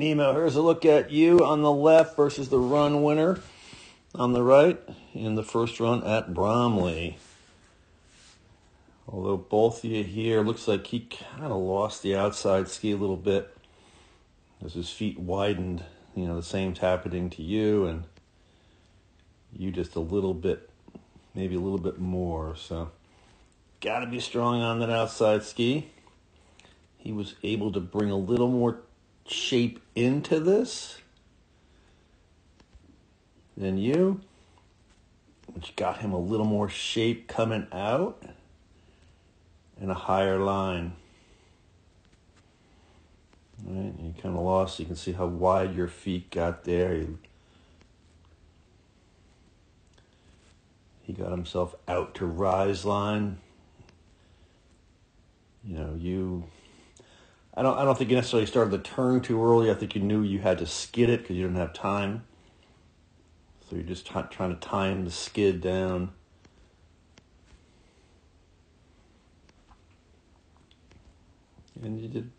Nemo, here's a look at you on the left versus the run winner on the right in the first run at Bromley. Although both of you here, looks like he kind of lost the outside ski a little bit as his feet widened. You know, the same's happening to you, and you just a little bit, maybe a little bit more. So, got to be strong on that outside ski. He was able to bring a little more shape into this than you, which got him a little more shape coming out and a higher line. All right, you kind of lost. You can see how wide your feet got there. He got himself out to rise line. You know, I don't think you necessarily started the turn too early. I think you knew you had to skid it because you didn't have time. So you're just trying to time the skid down. And you did,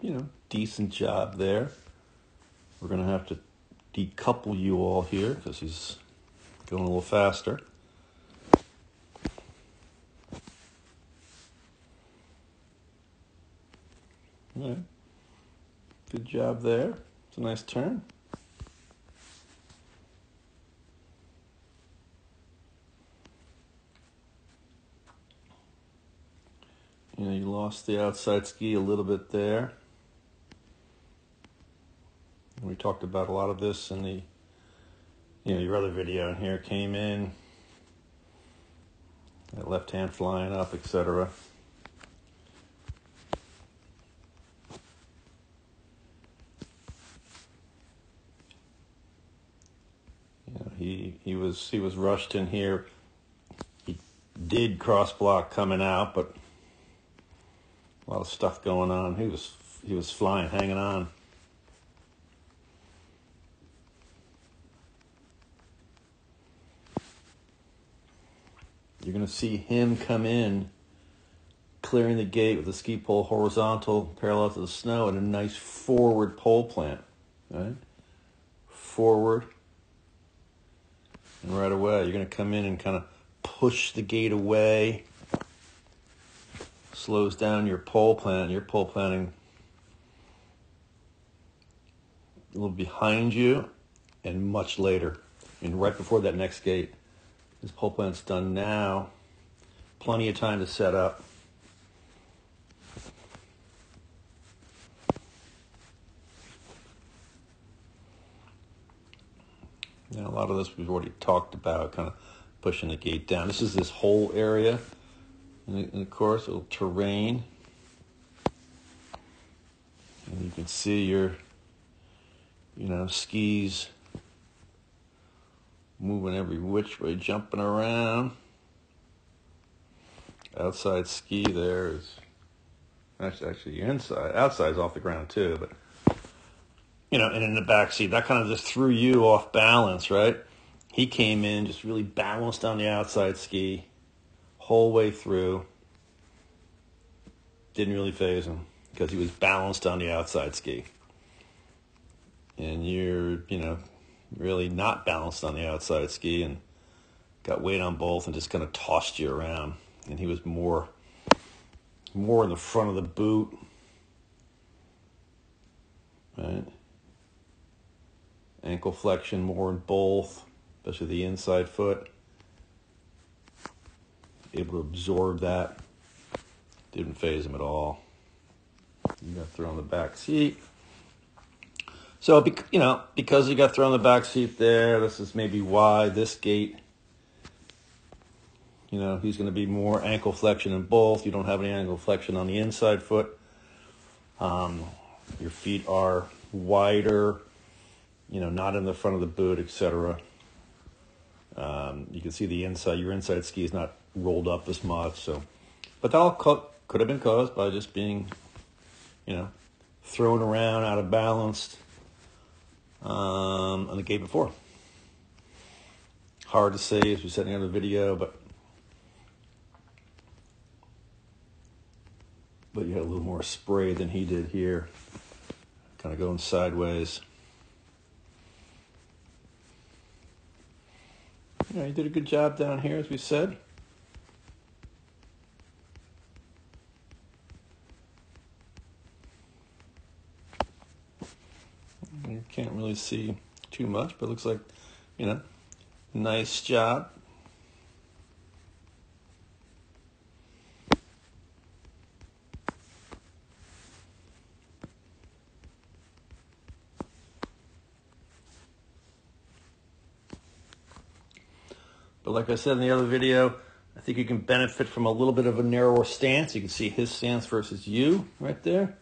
decent job there. We're going to have to decouple you all here because he's going a little faster. All right. Good job there. It's a nice turn. You lost the outside ski a little bit there. We talked about a lot of this in the, your other video in here. Came in, that left hand flying up, etc. He was rushed in here. He did cross block coming out, but a lot of stuff going on. He was flying, hanging on. You're going to see him come in, clearing the gate with the ski pole horizontal, parallel to the snow, and a nice forward pole plant. Right? Forward. And right away, you're going to come in and kind of push the gate away. Slows down your pole plant. Your pole planting a little behind you and much later. Right before that next gate. This pole plant's done now. Plenty of time to set up. Now, a lot of this we've already talked about, kind of pushing the gate down. This is this whole area, and of course, a little terrain. And you can see your, skis moving every which way, jumping around. Outside ski there is actually your inside. Outside's off the ground too, but and in the back seat, that kind of just threw you off balance, right? He came in just really balanced on the outside ski, whole way through. Didn't really faze him because he was balanced on the outside ski. And you're, really not balanced on the outside ski and got weight on both and just kind of tossed you around. And he was more in the front of the boot, right? Ankle flexion more in both, especially the inside foot. Able to absorb that. Didn't faze him at all. You got thrown in the back seat. So, because you got thrown in the back seat there, this is maybe why this gate, he's going to be more ankle flexion in both. You don't have any ankle flexion on the inside foot. Your feet are wider, not in the front of the boot, etc. You can see the inside, your inside ski is not rolled up as much. So, but that all could have been caused by just being, thrown around, out of balance on the gate before. Hard to say as we said in the other video, but you had a little more spray than he did here, kind of going sideways. You did a good job down here, as we said. You can't really see too much, but it looks like, nice job. But like I said in the other video, I think you can benefit from a little bit of a narrower stance. You can see his stance versus you right there.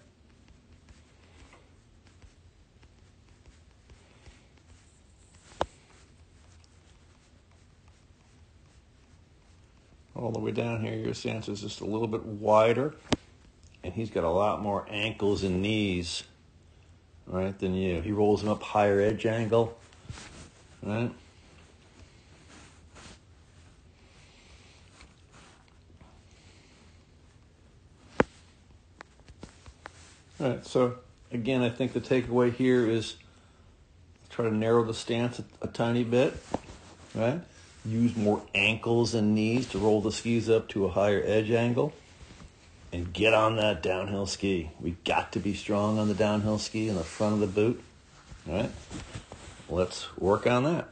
All the way down here, your stance is just a little bit wider. And he's got a lot more ankles and knees, right, than you. He rolls them up higher edge angle, right? All right, so again, I think the takeaway here is try to narrow the stance a tiny bit, right? Use more ankles and knees to roll the skis up to a higher edge angle and get on that downhill ski. We got to be strong on the downhill ski in the front of the boot, all right? Let's work on that.